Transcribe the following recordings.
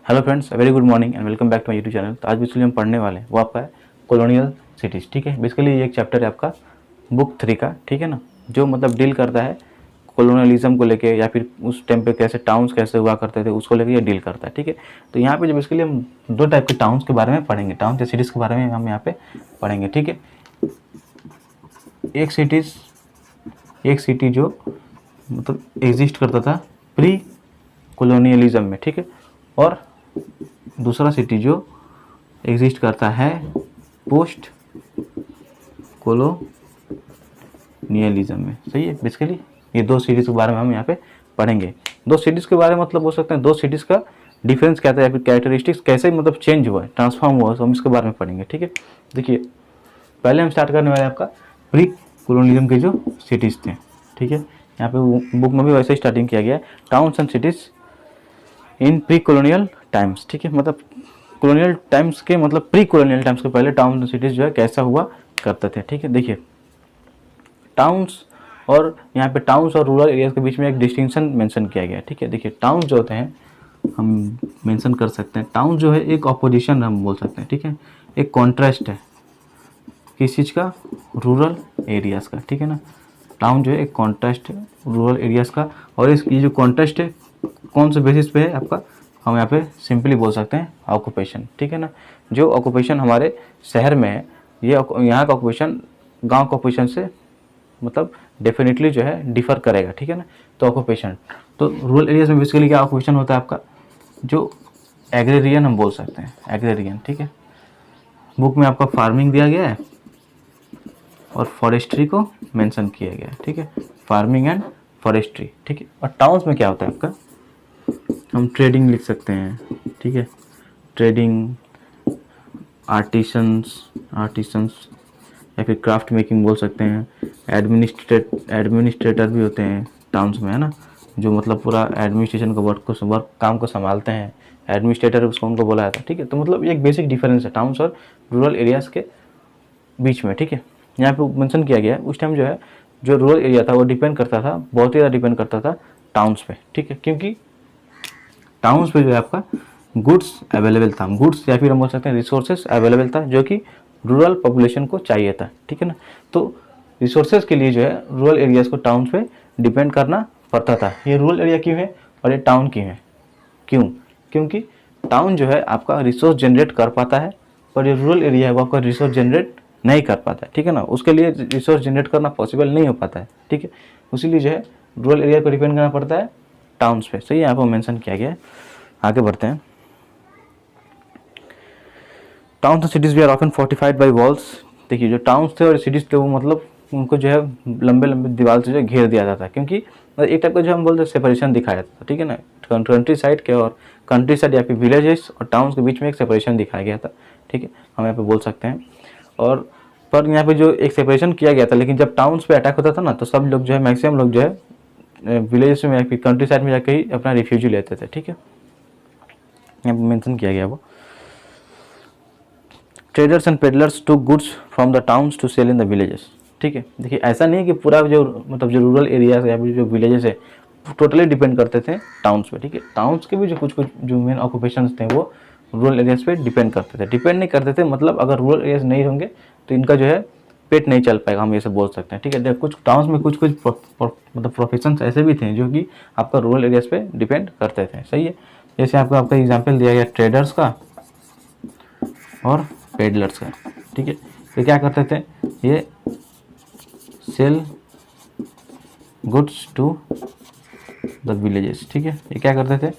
Hello friends, very good morning and welcome back to my YouTube channel. तो आज basically हम पढ़ने वाले हैं वो आपका है कॉलोनियल सिटीज़। ठीक है, बेसिकली ये एक चैप्टर है आपका बुक 3 का। ठीक है ना, जो मतलब डील करता है कॉलोनियलिज्म को लेके या फिर उस टाइम पे कैसे टाउन्स कैसे हुआ करते थे उसको लेके ये डील करता है। ठीक है, तो यहाँ पे जो बेसिकली हम दो टाइप के टाउन्स के बारे में पढ़ेंगे, टाउन या सिटीज़ के बारे में हम यहाँ पे पढ़ेंगे। ठीक है, एक सिटी जो मतलब एग्जिस्ट करता था प्री कॉलोनियलिज्म में। ठीक है, और दूसरा सिटी जो एग्जिस्ट करता है पोस्ट कॉलोनियलिज्म में। सही है, बेसिकली ये दो सिटीज़ के बारे में हम यहाँ पे पढ़ेंगे। दो सिटीज़ के बारे में मतलब हो सकते हैं दो सिटीज़ का डिफरेंस क्या था या फिर कैरेक्टरिस्टिक्स कैसे मतलब चेंज हुआ है, ट्रांसफॉर्म हुआ है, तो हम इसके बारे में पढ़ेंगे। ठीक है, देखिए पहले हम स्टार्ट करने वाले आपका प्री कॉलोनियलिज्म के जो सिटीज़ थे। ठीक है, यहाँ पे बुक में भी वैसे ही स्टार्टिंग किया गया है, towns and cities in pre colonial times. ठीक है, मतलब कॉलोनियल टाइम्स के मतलब प्री कॉलोनियल टाइम्स के पहले टाउन सिटीज़ जो है कैसा हुआ करते थे। ठीक है, देखिए टाउन्स और यहाँ पे टाउन्स और रूरल एरियाज़ के बीच में एक डिस्टिंक्शन मेंशन किया गया है। ठीक है, देखिए टाउन्स जो होते हैं हम मेंशन कर सकते हैं, टाउन जो है एक अपोजिशन हम बोल सकते हैं। ठीक है, एक कॉन्ट्रास्ट है किस चीज़ का, रूरल एरियाज़ का। ठीक है ना, टाउन जो है एक कॉन्ट्रास्ट है रूरल एरियाज़ का, और ये जो कॉन्ट्रास्ट है कौन से बेसिस पे है आपका, हम यहाँ पे सिंपली बोल सकते हैं ऑक्यूपेशन। ठीक है ना, जो ऑक्यूपेशन हमारे शहर में है ये यहाँ का ऑक्यूपेशन गांव के ऑक्यूपेशन से मतलब डेफिनेटली जो है डिफर करेगा। ठीक है ना, तो ऑक्यूपेशन तो रूरल एरियाज में बेसिकली क्या ऑक्यूपेशन होता है आपका, जो एग्रेरियन हम बोल सकते हैं, एग्रेरियन। ठीक है, बुक में आपका फार्मिंग दिया गया है और फॉरेस्ट्री को मेंशन किया गया है। ठीक है, फार्मिंग एंड फॉरेस्ट्री। ठीक है, और टाउन्स में क्या होता है आपका, हम ट्रेडिंग लिख सकते हैं। ठीक है, ट्रेडिंग, आर्टिसंस या फिर क्राफ्ट मेकिंग बोल सकते हैं। एडमिनिस्ट्रेटर भी होते हैं टाउन्स में, है ना, जो मतलब पूरा एडमिनिस्ट्रेशन का वर्क काम को संभालते हैं, एडमिनिस्ट्रेटर उसको उनको बोला जाता है। ठीक है, तो मतलब ये एक बेसिक डिफरेंस है टाउन्स और रूरल एरियाज़ के बीच में। ठीक है, यहाँ पे मेंशन किया गया है उस टाइम जो है जो रूरल एरिया था वो डिपेंड करता था, बहुत ही ज़्यादा डिपेंड करता था टाउन्स पे। ठीक है, क्योंकि टाउन्स पे जो है आपका गुड्स अवेलेबल था, गुड्स या फिर हम बोल सकते हैं रिसोर्सेज अवेलेबल था जो कि रूरल पॉपुलेशन को चाहिए था। ठीक है ना, तो रिसोर्सेज के लिए जो है रूरल एरियाज़ को टाउन्स पे डिपेंड करना पड़ता था। ये रूरल एरिया क्यों है और ये टाउन क्यों है, क्यों, क्योंकि टाउन जो है आपका रिसोर्स जनरेट कर पाता है और ये रूरल एरिया है वो आपका रिसोर्स जनरेट नहीं कर पाता है। ठीक है ना, उसके लिए रिसोर्स जनरेट करना पॉसिबल नहीं हो पाता है। ठीक है, उसीलिए जो है रूरल एरिया को डिपेंड करना पड़ता है टाउन्स पे। सही है, यहाँ पर मेंशन किया गया है। आगे बढ़ते हैं। Towns and cities we are often fortified by walls. देखिए जो टाउन्स थे और सिटीज़ थे वो मतलब उनको जो है लंबे लंबे दीवार से जो घेर दिया जाता है, क्योंकि एक टाइप का जो हम बोलते हैं सेपरेशन दिखाया जाता था। ठीक है ना, कंट्री साइड के और कंट्री साइड या फिर विलेजेस और टाउन्स के बीच में एक सेपरेशन दिखाया गया था। ठीक है, हम यहाँ पे बोल सकते हैं। और पर यहाँ पे जो एक सेपरेशन किया गया था, लेकिन जब टाउन्स पे अटैक होता था ना तो सब लोग जो है मैक्सिमम लोग जो है विलेजेस में या फिर कंट्री साइड में जाकर ही अपना रिफ्यूजी लेते थे। ठीक है, यहाँ पे मेंशन किया गया वो traders and peddlers to goods from the towns to sell in the villages. ठीक है, देखिए ऐसा नहीं है कि पूरा जो मतलब जो रूरल एरियाज या फिर जो विलेजेस है टोटली डिपेंड करते थे टाउन्स पे। ठीक है, टाउन्स के भी जो कुछ जो मेन ऑक्यूपेशंस थे वो रूरल एरियाज पे डिपेंड करते थे, डिपेंड नहीं करते थे मतलब अगर रूरल एरियाज नहीं होंगे तो इनका जो है पेट नहीं चल पाएगा, हम ये सब बोल सकते हैं। ठीक है, कुछ टाउन्स में कुछ मतलब प्रोफेशंस ऐसे भी थे जो कि आपका रूरल एरियाज पे डिपेंड करते थे। सही है, जैसे आपका एग्जाम्पल दिया गया ट्रेडर्स का और पेडलर्स का। ठीक है, तो क्या करते थे ये sell goods to the villages. ठीक है, ये क्या करते थे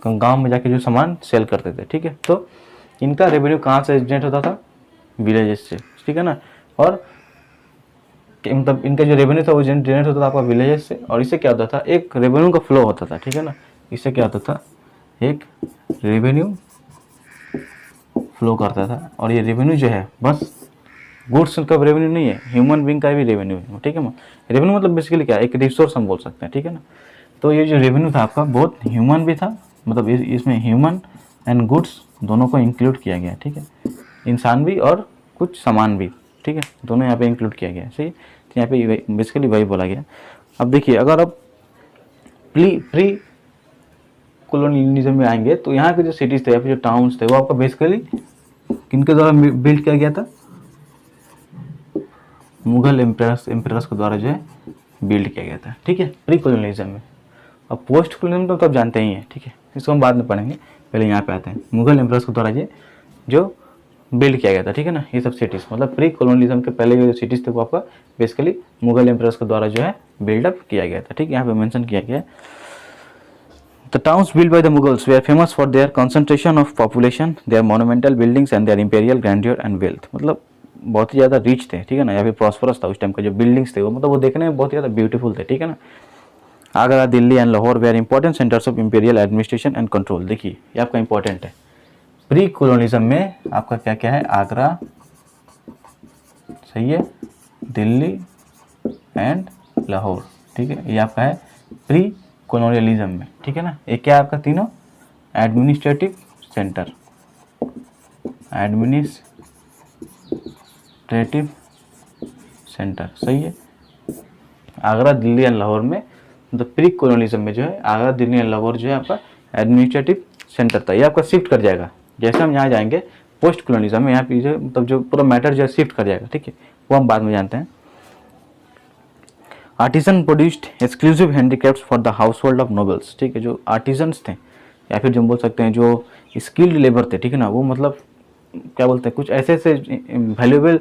गांव में जाके जो सामान सेल करते थे। ठीक है, तो इनका रेवेन्यू कहाँ से जनरेट होता था, विलेजेस से। ठीक है ना, और मतलब इनका जो रेवेन्यू था वो जनरेट होता था आपका विलेजेस से, और इससे क्या होता था एक रेवेन्यू का फ्लो होता था। ठीक है ना, इससे क्या होता था एक रेवेन्यू फ्लो करता था, और ये रेवेन्यू जो है बस गुड्स का रेवेन्यू नहीं है, ह्यूमन बीइंग का भी रेवेन्यू है। ठीक है, रेवेन्यू मतलब बेसिकली क्या है, एक रिसोर्स हम बोल सकते हैं। ठीक है ना, तो ये जो रेवेन्यू था आपका बहुत ह्यूमन भी था, मतलब इसमें ह्यूमन एंड गुड्स दोनों को इंक्लूड किया गया है। ठीक है, इंसान भी और कुछ सामान भी। ठीक है, दोनों यहाँ पे इंक्लूड किया गया है। सही, तो यहाँ पे बेसिकली वही बोला गया। अब देखिए अगर आप प्री कॉलोनियलिज्म में आएंगे तो यहाँ के जो सिटीज़ थे या फिर जो टाउन्स थे वो आपका बेसिकली किनके द्वारा बिल्ड किया गया था, मुगल एम्परर्स के द्वारा जो है बिल्ड किया गया था, ठीक है, प्री कॉलोनियलिज्म में। अब पोस्ट कॉलोनियलिज्म तो आप जानते ही हैं, ठीक है, इसको हम बाद में पढ़ेंगे, पहले यहाँ पे आते हैं। मुगल एम्परर्स के द्वारा ये जो बिल्ड किया गया था, ठीक है ना, ये सब सिटीज़ मतलब प्री कॉलोनियलिज्म के पहले जो सिटीज़ थे वो आपका बेसिकली मुगल एम्परर्स के द्वारा जो है बिल्डअप किया गया था, ठीक है, यहाँ पे मेंशन किया गया है। The towns built by the Mughals were famous for their concentration of population, their monumental buildings and their imperial grandeur and wealth। मतलब बहुत ही ज़्यादा रिच थे, ठीक है ना, या फिर प्रॉस्परस था उस टाइम का जो बिल्डिंग्स थे वो मतलब वो देखने में बहुत ही ज़्यादा ब्यूटीफुल थे, ठीक है ना। Agra, Delhi and Lahore where important centres of imperial administration and control. देखिए ये आपका इंपॉर्टेंट है, प्री कॉलोनिज्म में आपका क्या क्या है, आगरा, सही है, दिल्ली एंड लाहौर, ठीक है, ये आपका है प्री कॉलोनियलिज्म में, ठीक है ना। एक क्या आपका तीनों एडमिनिस्ट्रेटिव सेंटर, एडमिनिस्ट्रेटिव सेंटर, सही है। आगरा, दिल्ली एंड लाहौर में मतलब प्री कॉलोनियलिज्म में जो है आगरा, दिल्ली एंड लाहौर जो है आपका एडमिनिस्ट्रेटिव सेंटर था। ये आपका शिफ्ट कर जाएगा जैसे हम यहाँ जाएंगे पोस्ट कॉलोनियलिज्म में, यहाँ पे जो मतलब जो पूरा मैटर जो है शिफ्ट कर जाएगा, ठीक है, वो हम बाद में जानते हैं। Artisan produced exclusive handicrafts for the house hold of nobles, ठीक है, जो आर्टिजन्स थे या फिर जो हम बोल सकते हैं जो स्किल्ड लेबर थे, ठीक है ना, वो मतलब क्या बोलते हैं कुछ ऐसे ऐसे वैल्यूएबल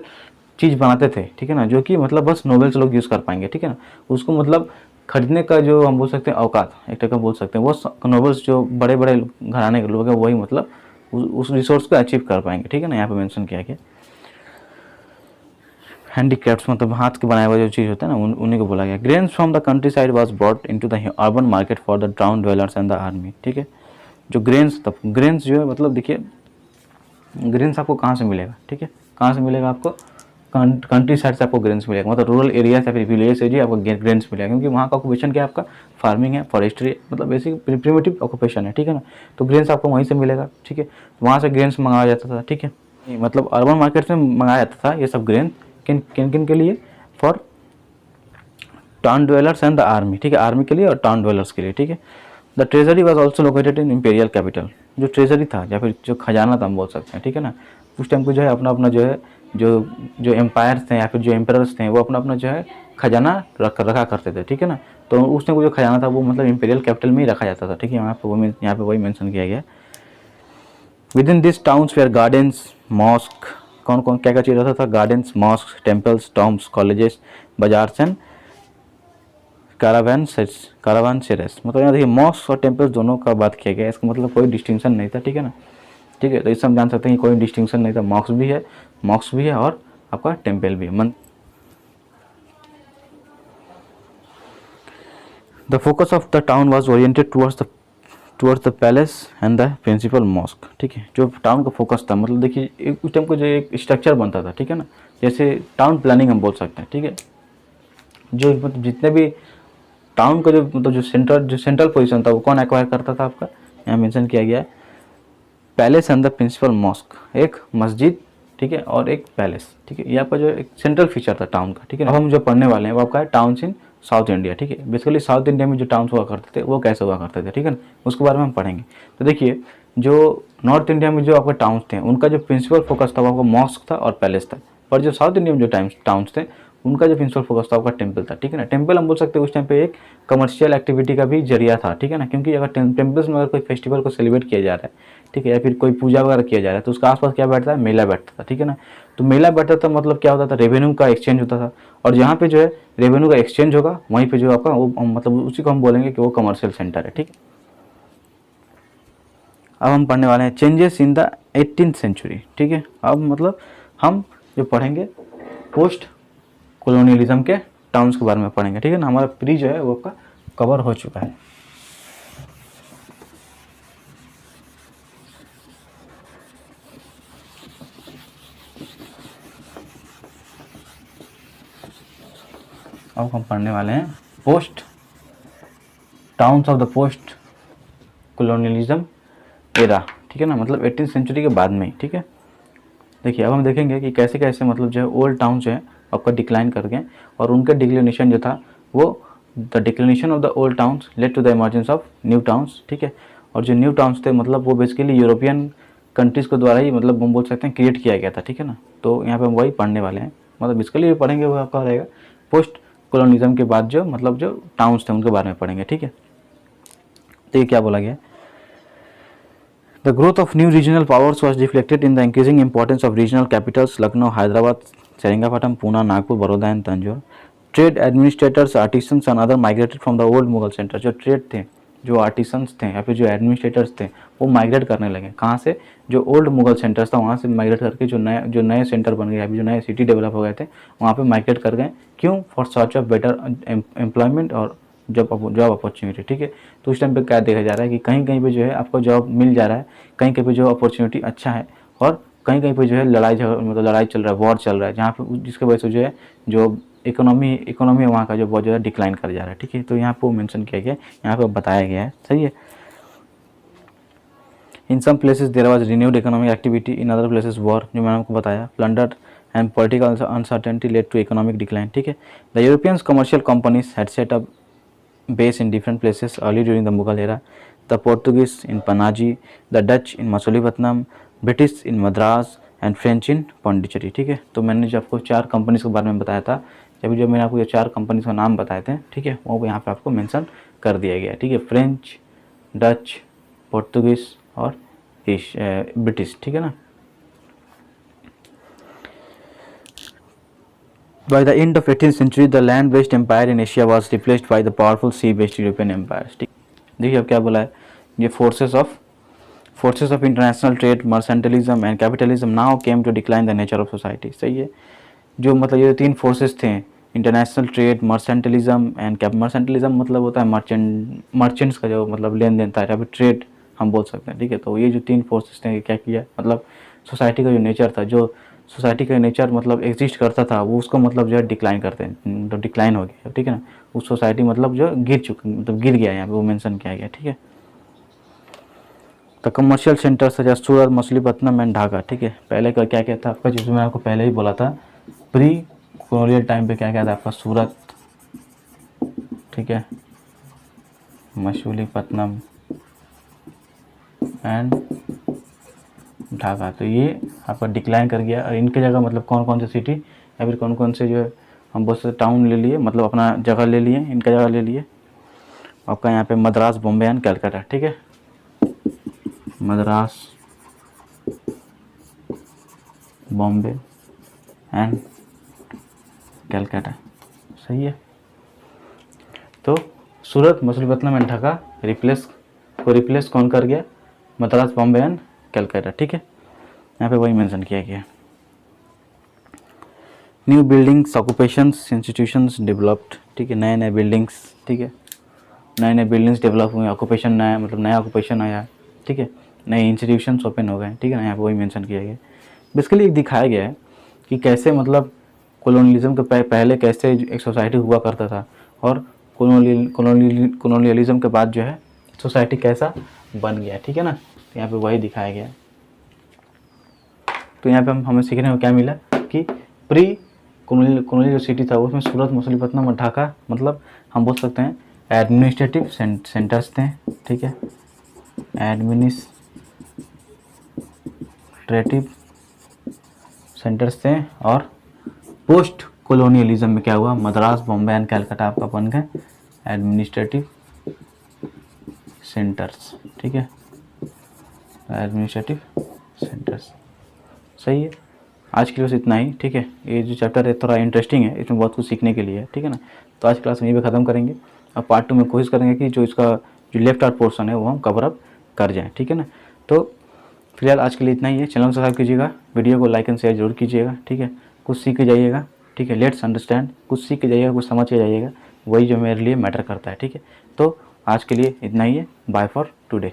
चीज़ बनाते थे, ठीक है ना, जो कि मतलब बस नोबल्स लोग यूज़ कर पाएंगे, ठीक है ना। उसको मतलब खरीदने का जो हम बोल सकते हैं औकात एक तरह का बोल सकते हैं, वो नोबल्स जो बड़े बड़े घराने के लोग हैं वही मतलब उस रिसोर्स को अचीव कर पाएंगे, ठीक है ना, यहाँ पे मेंशन किया गया। हैंडीक्राफ्ट्स मतलब हाथ के बनाए हुए जो चीज़ होता है ना उन्हीं को बोला गया। Grains from the country side was brought into the urban market for the town dwellers and the army, ठीक है। जो ग्रेन्स जो है मतलब देखिए ग्रेन्स आपको कहाँ से मिलेगा, ठीक है, कहाँ से मिलेगा आपको, कंट्री साइड से आपको ग्रेन्स मिलेगा, मतलब रूरल एरिया से फिर विलेज से जी आपको ग्रेन्स मिलेगा, क्योंकि वहाँ का ऑक्यूपेशन क्या है आपका, फार्मिंग है, फॉरेस्ट्री, मतलब बेसिक प्रिमिटिव ऑक्यूपेशन है, ठीक है ना, तो ग्रेन्स आपको वहीं से मिलेगा, ठीक है, वहाँ से ग्रेन्स मंगाया जाता था, ठीक है, मतलब अर्बन मार्केट में मंगाया जाता था ये सब ग्रेन किन किन के लिए, for town dwellers and the army, ठीक है, आर्मी के लिए और टाउन ड्वेलर्स के लिए, ठीक है। The treasury was also located in imperial capital, जो ट्रेजरी था या फिर जो खजाना था हम बोल सकते हैं, ठीक है ना, उस टाइम को जो है अपना अपना जो है जो एम्पायर्स थे या फिर जो एम्परर्स थे वो अपना अपना जो है खजाना रखा करते थे, ठीक है ना, तो उस टाइम को जो खजाना था वो मतलब इंपीरियल कैपिटल में ही रखा जाता था, ठीक है, यहाँ पे वही मेंशन किया गया। Within this towns were gardens, mosque, कौन कौन क्या क्या चीज़ रहता था, gardens, mosque, temples, tombs, colleges, bazaars and caravanserais. मतलब यहाँ देखिए मॉस्क और टेम्पल्स दोनों का बात किया गया, इसका मतलब कोई डिस्टिंक्शन नहीं था, ठीक है ना, ठीक है, तो इससे हम जान सकते हैं कि कोई डिस्टिंक्शन नहीं था, मॉस्क भी है और आपका टेम्पल भी है। The focus of the town was oriented towards the palace and the principal mosque, ठीक है, जो टाउन का फोकस था, मतलब देखिए उस टाइम को जो एक स्ट्रक्चर बनता था, ठीक है ना, जैसे टाउन प्लानिंग हम बोल सकते हैं, ठीक है, जो मतलब जितने भी टाउन का जो मतलब जो सेंट्रल पोजीशन था वो कौन एक्वायर करता था आपका, यहाँ मेंशन किया गया है, palace and the principal mosque, एक मस्जिद, ठीक है, और एक पैलेस, ठीक है, ये आपका जो एक सेंट्रल फीचर था टाउन का, ठीक है। अब हम जो पढ़ने वाले हैं वो आपका है टाउन्स इन साउथ इंडिया, ठीक है, बेसिकली साउथ इंडिया में जो टाउन्स हुआ करते थे वो कैसे हुआ करते थे, ठीक है ना, उसके बारे में हम पढ़ेंगे। तो देखिए जो नॉर्थ इंडिया में जो आपके टाउन्स थे उनका जो प्रिंसिपल फोकस था वो आपका मॉस्क था और पैलेस था, और जो साउथ इंडिया में जो टाउन्स थे उनका जो प्रिंसिपल फोकस था आपका टेंपल था, ठीक है ना। टेंपल हम बोल सकते हैं उस टाइम पे एक कमर्शियल एक्टिविटी का भी जरिया था, ठीक है ना, क्योंकि अगर टेंपल्स में अगर कोई फेस्टिवल को सेलिब्रेट किया जा रहा है, ठीक है, या फिर कोई पूजा वगैरह किया जा रहा है तो उसके आसपास क्या बैठता है, मेला बैठता था, ठीक है ना, तो मेला बैठता था मतलब क्या होता था, रेवेन्यू का एक्सचेंज होता था, और जहाँ पे जो है रेवेन्यू का एक्सचेंज होगा वहीं पे जो आपका वो मतलब उसी को हम बोलेंगे कि वो कमर्शियल सेंटर है, ठीक है। अब हम पढ़ने वाले हैं changes in the 18th century, ठीक है। अब मतलब हम जो पढ़ेंगे पोस्ट कॉलोनियलिज्म के टाउन्स के बारे में पढ़ेंगे, ठीक है ना, हमारा प्री जो है वो आपका कवर हो चुका है। अब हम पढ़ने वाले हैं post towns of the post colonialism era, ठीक है ना, मतलब 18th सेंचुरी के बाद में ही, ठीक है। देखिए अब हम देखेंगे कि कैसे कैसे मतलब जो है ओल्ड टाउन जो है आपका डिक्लाइन कर गए और उनका डिक्लिनेशन जो था वो the declination of the old towns led to the emergence of new towns, ठीक है, और जो न्यू टाउन्स थे मतलब वो बेसिकली यूरोपियन कंट्रीज़ के द्वारा ही मतलब हम बोल सकते हैं क्रिएट किया गया था, ठीक है ना। तो यहाँ पे हम वही पढ़ने वाले हैं, मतलब बेसिकली ये पढ़ेंगे वो आपका रहेगा पोस्ट कॉलोनिज्म के बाद जो मतलब जो टाउन्स थे उनके बारे में पढ़ेंगे, ठीक है। तो ये क्या बोला गया, the growth of new regional powers was reflected in the increasing importance of regional Capitals Lucknow, Hyderabad, Seringapatam, Poona, Nagpur, Baroda and Tanjore. Trade administrators, artisans and other migrated from the old Mughal centre. जो ट्रेड थे, जो आर्टिसंस थे या फिर जो एडमिनिस्ट्रेटर्स थे वो माइग्रेट करने लगे। कहाँ से, जो ओल्ड मुगल सेंटर्स था वहाँ से माइग्रेट करके जो नए सेंटर बन गए, अभी जो नए सिटी डेवलप हो गए थे वहाँ पे माइग्रेट कर गए। क्यों, for search of better employment और जॉब अपॉर्चुनिटी, ठीक है। तो उस टाइम पे क्या देखा जा रहा है कि कहीं कहीं पे जो है आपको जॉब मिल जा रहा है, कहीं कहीं पे जो अपॉर्चुनिटी अच्छा है, और कहीं कहीं पे जो है लड़ाई चल रहा है, वॉर चल रहा है, जहाँ पे जिसकी वजह से जो है जो इकोनॉमी है वहाँ का जो बहुत ज़्यादा डिक्लाइन कर जा रहा है, ठीक है। तो यहाँ पे मेंशन किया गया है, यहाँ पे बताया गया है, सही है। In some places there was renewed economic activity, in other places war, जो मैंने आपको बताया, plunder and political uncertainty led to economic decline, ठीक है। The Europeans commercial companies had set up base in different places early during the Mughal era. The Portuguese in Panaji, the Dutch in Masulipatam, British in Madras and French in Pondicherry, ठीक है। तो मैंने जो आपको 4 companies के बारे में बताया था, जब मैंने आपको ये 4 कंपनीज का नाम बताए थे, ठीक है, वो यहाँ पे आपको मेंशन कर दिया गया है, ठीक है। फ्रेंच, डच, पोर्तुगीज और ब्रिटिश, ठीक है ना। By the end of 18th century, the land-based empire in Asia was replaced by the powerful sea-based European empires. देखिए अब क्या बोला है, ये forces of international trade, mercantilism and capitalism now came to decline the nature of society. सही है, जो मतलब ये 3 forces थे, इंटरनेशनल ट्रेड, मर्सेंटलिज्म एंड मर्सेंटलिज्म मतलब होता है मर्चेंट्स का जो मतलब लेन देन था, या फिर ट्रेड हम बोल सकते हैं, ठीक है। तो ये जो 3 फोर्सेस थे क्या किया, मतलब सोसाइटी का जो नेचर था, जो सोसाइटी का नेचर मतलब एग्जिस्ट करता था वो उसको मतलब जो है डिक्लाइन करते हैं, मतलब डिक्लाइन हो गया, ठीक है ना। उस सोसाइटी मतलब जो गिर गया, यहाँ पे वो मेंशन किया गया, ठीक है। तो commercial centre such Surat, Machilipatnam and Dhaka, ठीक है। पहले का क्या क्या था आपका, जिसमें मैंने आपको पहले ही बोला था, प्री कॉलोनियल टाइम पे क्या क्या था आपका, सूरत, ठीक है, मछलीपट्टनम एंड ढाका। तो ये आपका डिक्लाइन कर गया, और इनके जगह मतलब कौन कौन से सिटी या फिर कौन कौन से जो है हम बहुत से टाउन ले लिए, मतलब अपना जगह ले लिए, इनका जगह ले लिए। आपका यहाँ पे मद्रास, बॉम्बे एंड कलकत्ता, ठीक है, मद्रास, बॉम्बे एंड कलकत्ता, सही है। तो सूरत, मछलीपट्टनम एंड ढाका रिप्लेस कौन कर गया, मद्रास, बॉम्बे एंड कलकत्ता, ठीक है। यहाँ पे वही मेंशन किया गया। New buildings, occupations, institutions developed, ठीक है, नए नए बिल्डिंग्स, ठीक है, नए नए बिल्डिंग्स डेवलप हुए, ऑक्यूपेशन नया मतलब नया ऑक्यूपेशन आया, ठीक है, नए इंस्टीट्यूशंस ओपन हो गए, ठीक है ना। यहाँ पे वही मेंशन किया गया। बेसिकली एक दिखाया गया है कि कैसे मतलब कॉलोनियलिज्म के पहले कैसे एक सोसाइटी हुआ करता था, और कॉलोनियलिज्म के बाद जो है सोसाइटी कैसा बन गया, ठीक है ना। तो यहाँ पे वही दिखाया गया। तो यहाँ पे हमें सीखने को क्या मिला कि प्री कॉलोनियल जो सिटी था उसमें सूरत, मछलीपट्टनम और ढाका मतलब हम बोल सकते हैं एडमिनिस्ट्रेटिव सेंटर्स थे, ठीक है, एडमिनिस्ट्रेटिव सेंटर्स थे। और पोस्ट कॉलोनियलिज्म में क्या हुआ, मद्रास, बॉम्बे एंड कलकत्ता आपका बन गए एडमिनिस्ट्रेटिव सेंटर्स, ठीक है, एडमिनिस्ट्रेटिव सेंटर्स, सही है। आज की क्लास इतना ही, ठीक है। ये जो चैप्टर है थोड़ा इंटरेस्टिंग है, इसमें बहुत कुछ सीखने के लिए है, ठीक है ना। तो आज क्लास में ये भी ख़त्म करेंगे, और पार्ट 2 में कोशिश करेंगे कि जो इसका जो लेफ्ट आउट पोर्शन है वो हम कवर अप कर जाएँ, ठीक है ना। तो फिलहाल आज के लिए इतना ही है। चैनल को सब्सक्राइब कीजिएगा, वीडियो को लाइक एंड शेयर जरूर कीजिएगा, ठीक है। कुछ सीख के जाइएगा, ठीक है, लेट्स अंडरस्टैंड, कुछ सीख के जाइएगा, कुछ समझ के जाइएगा, वही जो मेरे लिए मैटर करता है, ठीक है। तो आज के लिए इतना ही है, बाय फॉर टुडे।